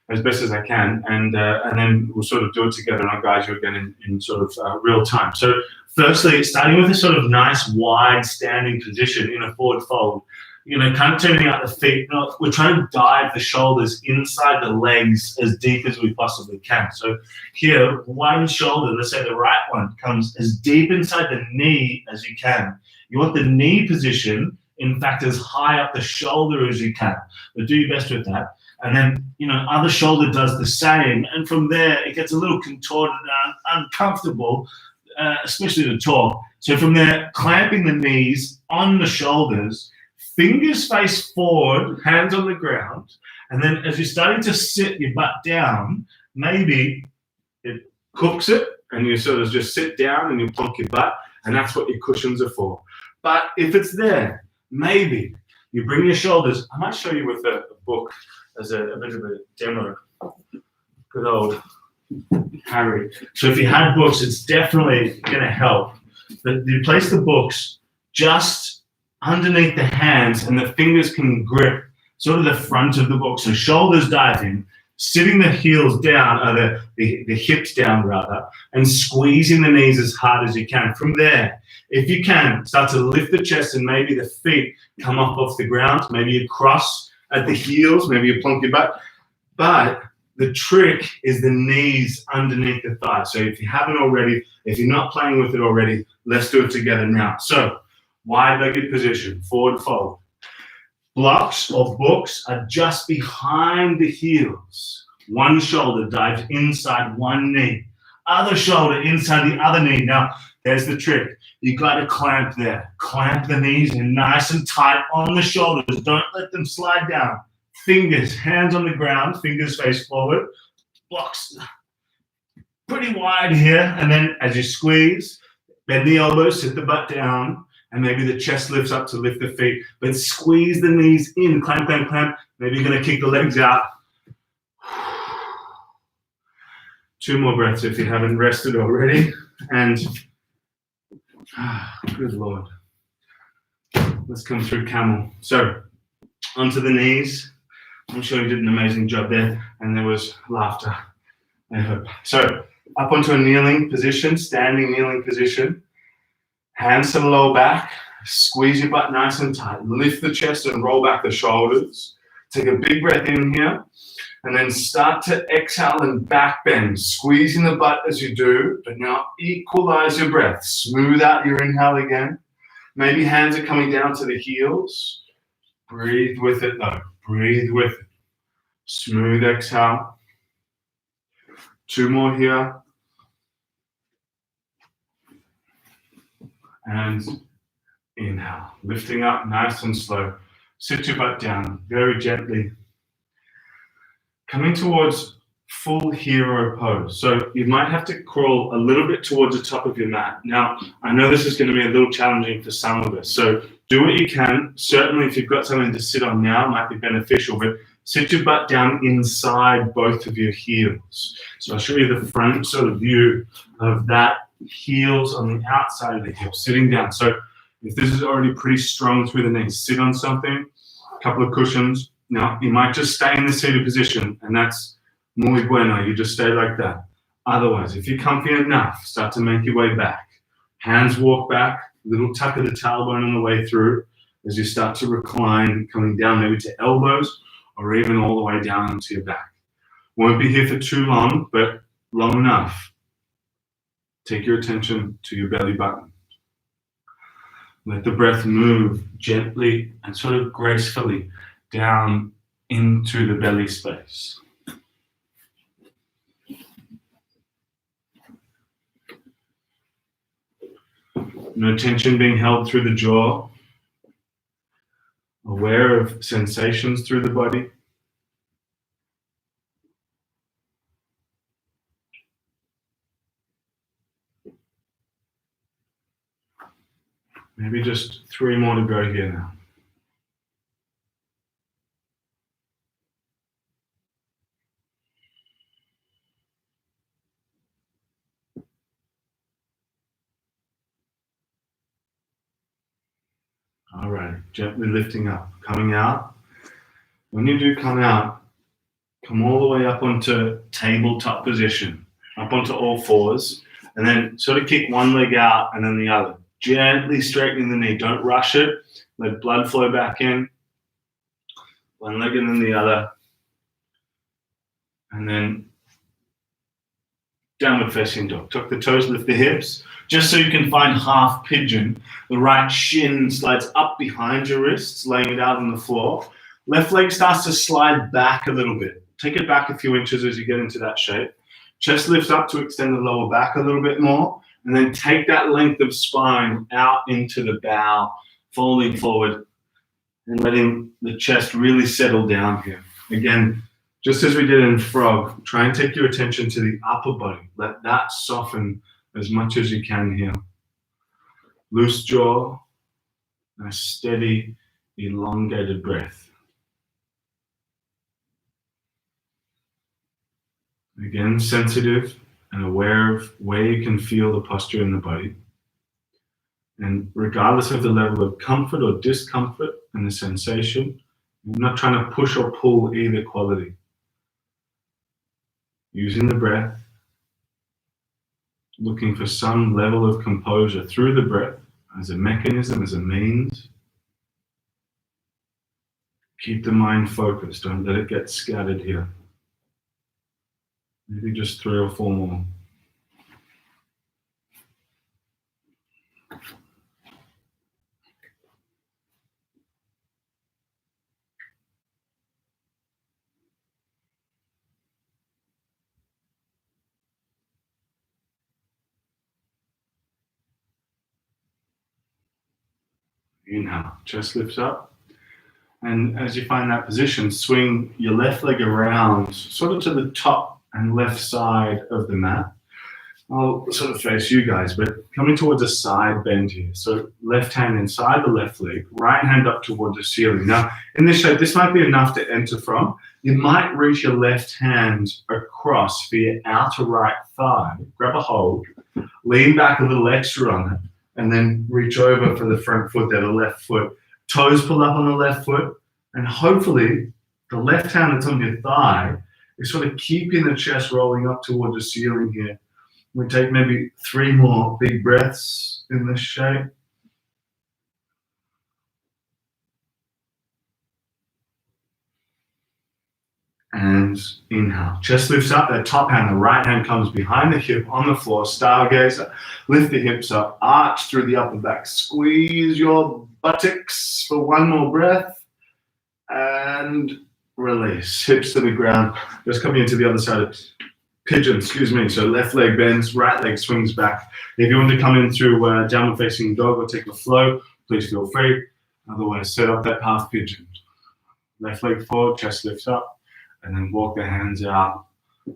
as best as I can, and then we'll sort of do it together, and I'll guide you again in sort of real time. So firstly, starting with a sort of nice wide standing position in a forward fold, kind of turning out the feet. We're trying to dive the shoulders inside the legs as deep as we possibly can. So here, one shoulder, let's say the right one, comes as deep inside the knee as you can. You want the knee position, in fact, as high up the shoulder as you can. But do your best with that. And then, other shoulder does the same. And from there, it gets a little contorted and uncomfortable, especially to talk. So from there, clamping the knees on the shoulders, fingers face forward, hands on the ground. And then as you're starting to sit your butt down, maybe it cooks it and you sort of just sit down and you plonk your butt. And that's what your cushions are for. But if it's there, maybe you bring your shoulders. I might show you with a book as a bit of a demo. Good old Harry. So if you had books, it's definitely going to help. But you place the books just underneath the hands, and the fingers can grip sort of the front of the book. So shoulders dive in, sitting the heels down, or the hips down rather, and squeezing the knees as hard as you can. From there, if you can, start to lift the chest, and maybe the feet come up off the ground. Maybe you cross at the heels, maybe you plonk your butt. But the trick is the knees underneath the thighs. So if you haven't already, if you're not playing with it already, let's do it together now. So wide-legged position, forward fold. Blocks or books are just behind the heels. One shoulder dives inside one knee. Other shoulder inside the other knee. Now, there's the trick. You got to clamp there. Clamp the knees in nice and tight on the shoulders. Don't let them slide down. Fingers, hands on the ground, fingers face forward. Blocks. pretty wide here. And then as you squeeze, bend the elbows, sit the butt down, and maybe the chest lifts up to lift the feet. But squeeze the knees in, clamp, clamp, clamp. Maybe you're going to kick the legs out. 2 more breaths if you haven't rested already. And good Lord. Let's come through camel. So onto the knees. I'm sure you did an amazing job there. And there was laughter, I hope. So up onto a kneeling position, standing kneeling position. Hands to the lower back. Squeeze your butt nice and tight. Lift the chest and roll back the shoulders. Take a big breath in here. And then start to exhale and back bend. Squeezing the butt as you do. But now equalize your breath. Smooth out your inhale again. Maybe hands are coming down to the heels. Breathe with it though. Breathe with it. Smooth exhale. 2 more here. And inhale. Lifting up nice and slow. Sit your butt down very gently. Coming towards full hero pose. So you might have to crawl a little bit towards the top of your mat. Now, I know this is going to be a little challenging for some of us. So do what you can. Certainly if you've got something to sit on now, it might be beneficial, but sit your butt down inside both of your heels. So I'll show you the front sort of view of that, heels on the outside of the heel, sitting down. So if this is already pretty strong through the knees, sit on something, a couple of cushions. Now, you might just stay in the seated position, and that's muy bueno. You just stay like that. Otherwise, if you're comfy enough, start to make your way back. Hands walk back, little tuck of the tailbone on the way through as you start to recline, coming down maybe to elbows or even all the way down into your back. Won't be here for too long, but long enough. Take your attention to your belly button. Let the breath move gently and sort of gracefully down into the belly space. No tension being held through the jaw. Aware of sensations through the body. Maybe just 3 more to go here now. All right, gently lifting up, coming out. When you do come out, come all the way up onto tabletop position, up onto all fours, and then sort of kick one leg out and then the other. Gently straightening the knee. Don't rush it. Let blood flow back in. One leg and then the other. And then downward facing dog. Tuck the toes, lift the hips. Just so you can find half pigeon. The right shin slides up behind your wrists, laying it out on the floor. Left leg starts to slide back a little bit. Take it back a few inches as you get into that shape. Chest lifts up to extend the lower back a little bit more. And then take that length of spine out into the bow, folding forward and letting the chest really settle down here. Again, just as we did in frog, try and take your attention to the upper body. Let that soften as much as you can here. Loose jaw, and a steady, elongated breath. Again, sensitive and aware of where you can feel the posture in the body. And regardless of the level of comfort or discomfort and the sensation, you're not trying to push or pull either quality. Using the breath, looking for some level of composure through the breath as a mechanism, as a means. Keep the mind focused, don't let it get scattered here. Maybe just 3 or 4 more. Inhale, chest lifts up. And as you find that position, swing your left leg around, sort of to the top and left side of the mat. I'll sort of face you guys, but coming towards a side bend here. So left hand inside the left leg, right hand up towards the ceiling. Now, in this shape, this might be enough to enter from. You might reach your left hand across for your outer right thigh, grab a hold, lean back a little extra on it, and then reach over for the front foot there, the left foot. Toes pull up on the left foot, and hopefully the left hand that's on your thigh is sort of keeping the chest rolling up towards the ceiling here. We take maybe 3 more big breaths in this shape. And inhale. Chest lifts up, that top hand, the right hand comes behind the hip on the floor, stargazer. Lift the hips up, arch through the upper back. Squeeze your buttocks for 1 more breath. And release. Hips to the ground. Just coming into the other side of pigeon, excuse me. So left leg bends, right leg swings back. If you want to come in through downward facing dog or take a flow, please feel free. Otherwise, set up that half pigeon. Left leg forward, chest lifts up, and then walk the hands out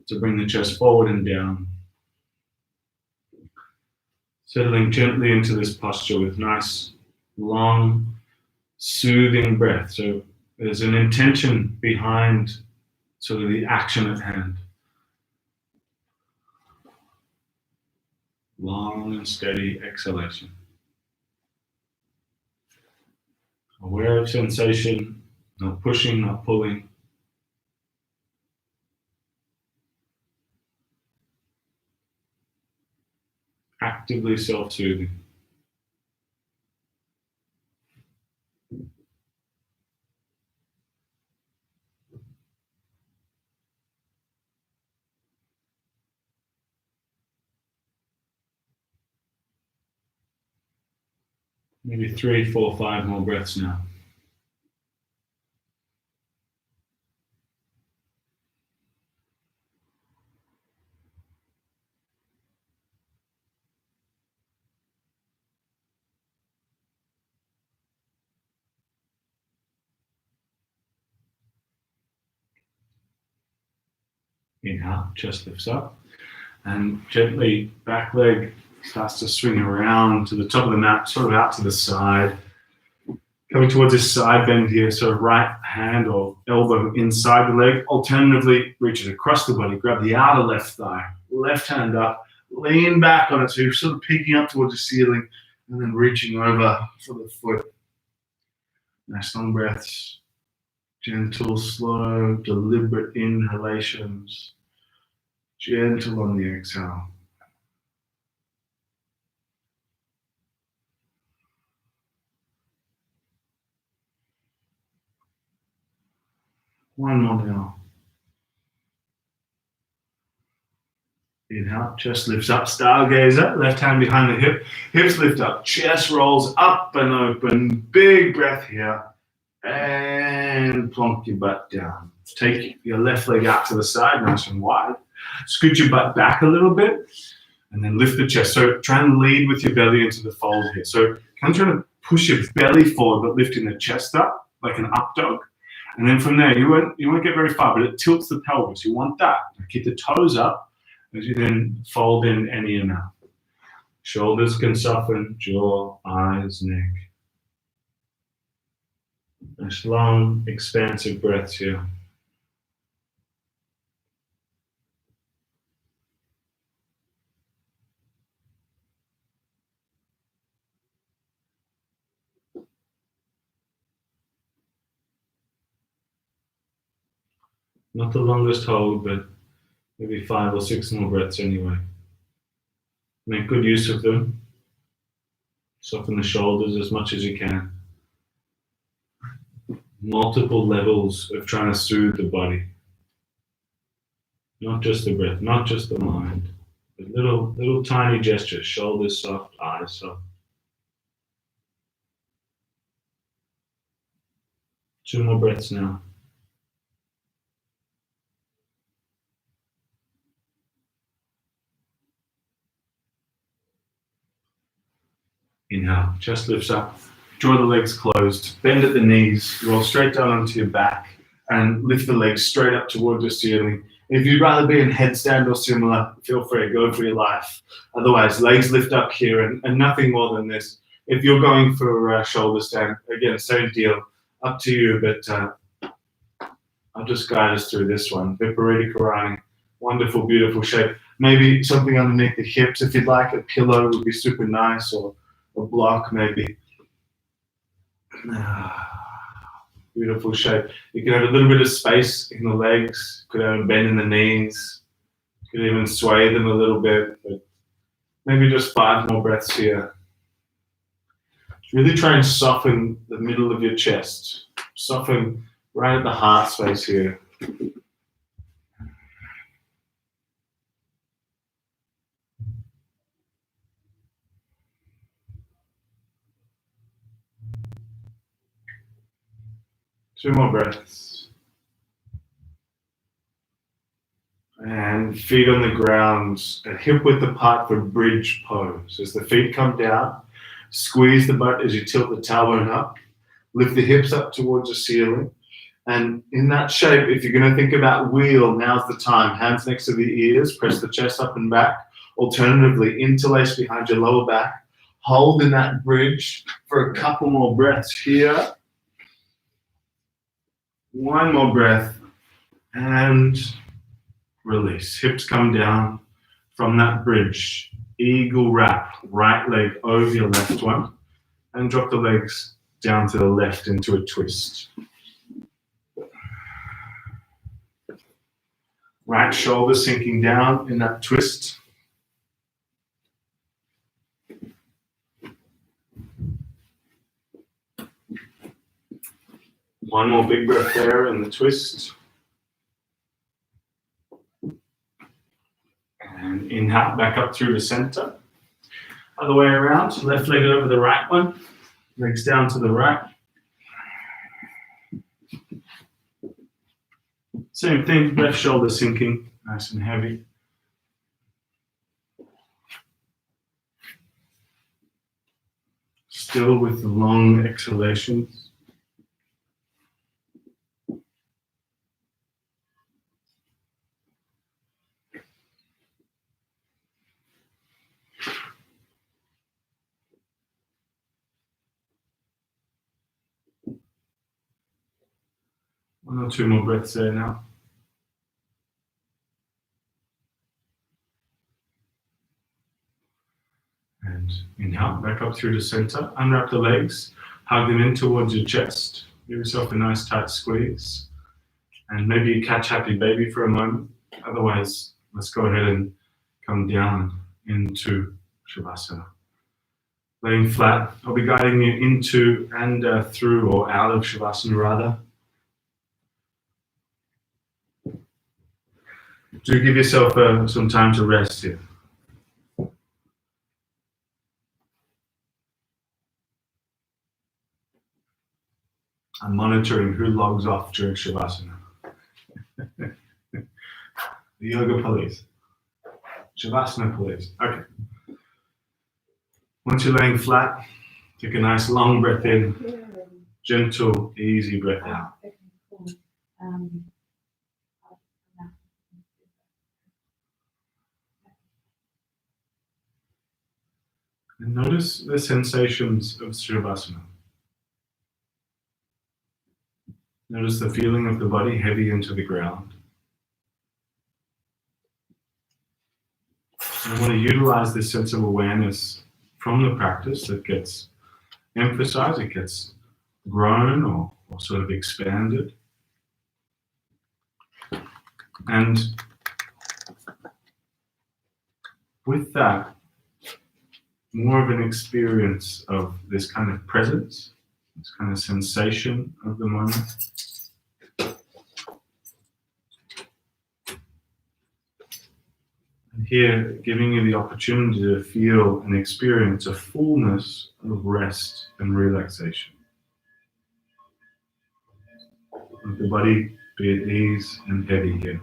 to bring the chest forward and down. Settling gently into this posture with nice, long, soothing breath. So there's an intention behind sort of the action at hand. Long and steady exhalation. Aware of sensation, not pushing, not pulling. Actively self-soothing. Maybe 3, 4, 5 more breaths now. Inhale, chest lifts up, and gently back leg starts to swing around to the top of the mat, sort of out to the side. Coming towards this side bend here, so right hand or elbow inside the leg. Alternatively, reach it across the body, grab the outer left thigh, left hand up, lean back on it, so you're sort of peeking up towards the ceiling, and then reaching over for the foot. Nice long breaths. Gentle, slow, deliberate inhalations. Gentle on the exhale. One more now. Inhale, chest lifts up, stargazer, left hand behind the hip. Hips lift up, chest rolls up and open. Big breath here. And plonk your butt down. Take your left leg out to the side, nice and wide. Scoot your butt back a little bit, and then lift the chest. So try and lead with your belly into the fold here. So kind of try to push your belly forward, but lifting the chest up like an up dog. And then from there, you won't get very far, but it tilts the pelvis. You want that. Keep the toes up as you then fold in any amount. Shoulders can soften, jaw, eyes, neck. Nice long, expansive breaths here. Not the longest hold, but maybe 5 or 6 more breaths anyway. Make good use of them. Soften the shoulders as much as you can. Multiple levels of trying to soothe the body. Not just the breath, not just the mind, but little tiny gestures, shoulders soft, eyes soft. 2 more breaths now. Inhale, chest lifts up, draw the legs closed, bend at the knees, roll straight down onto your back, and lift the legs straight up towards the ceiling. If you'd rather be in headstand or similar, feel free, go for your life. Otherwise, legs lift up here and nothing more than this. If you're going for shoulder stand, again, same deal, up to you, but I'll just guide us through this one. Viparita Karani, wonderful, beautiful shape. Maybe something underneath the hips if you'd like. A pillow would be super nice, or a block maybe. Beautiful shape. You can have a little bit of space in the legs. Could have a bend in the knees. Could even sway them a little bit. But maybe just 5 more breaths here. Really try and soften the middle of your chest. Soften right at the heart space here. Two more breaths. And feet on the ground, hip width apart for bridge pose. As the feet come down, squeeze the butt as you tilt the tailbone up. Lift the hips up towards the ceiling. And in that shape, if you're going to think about wheel, now's the time. Hands next to the ears, press the chest up and back. Alternatively, interlace behind your lower back. Hold in that bridge for a couple more breaths here. One more breath. And release. Hips come down from that bridge. Eagle wrap. Right leg over your left one. And drop the legs down to the left into a twist. Right shoulder sinking down in that twist. One more big breath there in the twist. And inhale back up through the center. Other way around, left leg over the right one. Legs down to the right. Same thing, left shoulder sinking, nice and heavy. Still with the long exhalations. One or two more breaths there now. And inhale, back up through the center. Unwrap the legs, hug them in towards your chest. Give yourself a nice tight squeeze. And maybe you catch happy baby for a moment. Otherwise, let's go ahead and come down into Shavasana. Laying flat, I'll be guiding you into and through or out of Shavasana rather. Do give yourself some time to rest here. I'm monitoring who logs off during Shavasana. The yoga police. Shavasana police. Okay. Once you're laying flat, take a nice long breath in. Gentle, easy breath out. And notice the sensations of Shavasana. Notice the feeling of the body heavy into the ground. I want to utilize this sense of awareness from the practice that gets emphasized, it gets grown or sort of expanded. And with that, more of an experience of this kind of presence, this kind of sensation of the moment. And here, giving you the opportunity to feel and experience a fullness of rest and relaxation. Let the body be at ease and heavy here.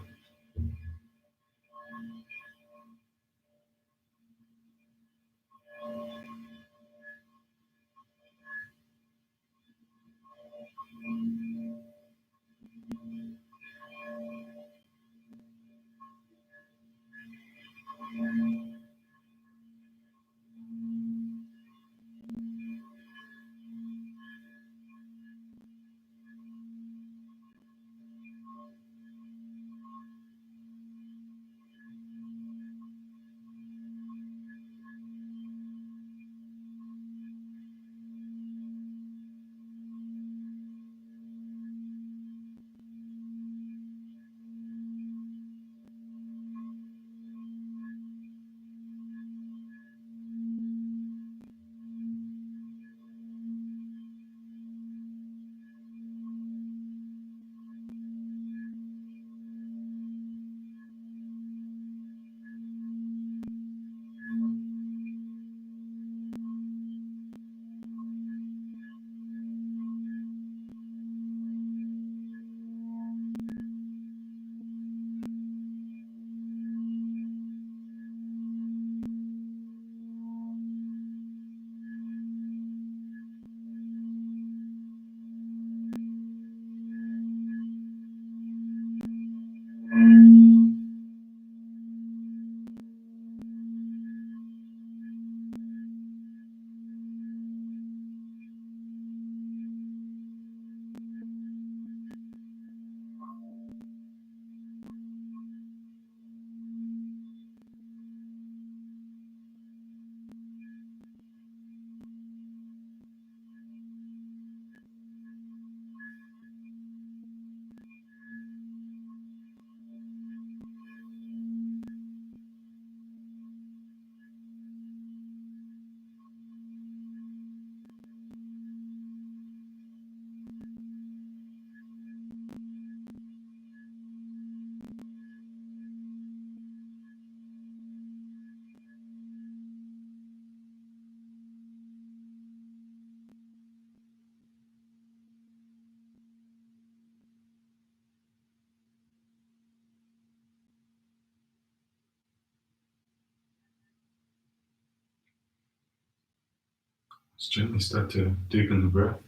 Just gently start to deepen the breath.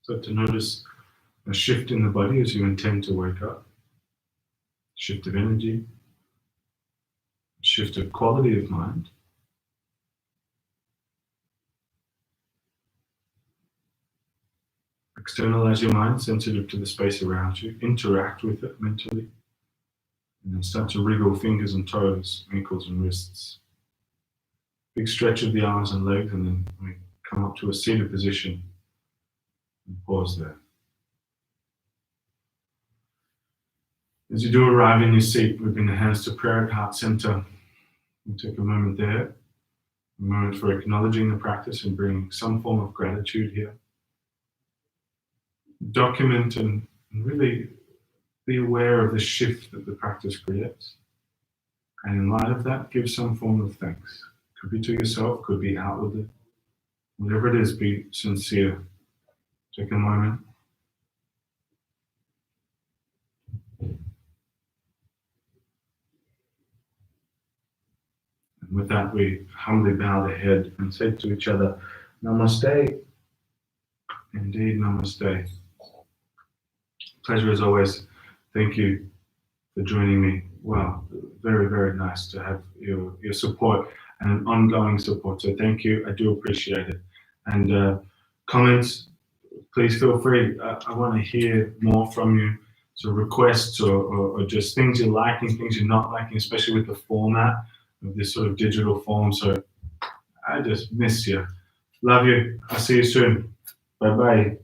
Start to notice a shift in the body as you intend to wake up. Shift of energy, shift of quality of mind. Externalize your mind, sensitive to the space around you. Interact with it mentally. And then start to wriggle fingers and toes, ankles and wrists. Big stretch of the arms and legs, and then we come up to a seated position and pause there. As you do arrive in your seat, we bring the hands to prayer at heart center. We'll take a moment there, a moment for acknowledging the practice and bringing some form of gratitude here. Document and really be aware of the shift that the practice creates. And in light of that, give some form of thanks. Could be to yourself, could be outwardly. Whatever it is, be sincere. Take a moment. And with that, we humbly bow the head and say to each other, Namaste. Indeed, Namaste. Pleasure as always. Thank you for joining me. Wow, very, very nice to have your support and ongoing support. So thank you. I do appreciate it. And comments, please feel free. I want to hear more from you. So requests or just things you're liking, things you're not liking, especially with the format of this sort of digital form. So I just miss you. Love you. I'll see you soon. Bye-bye.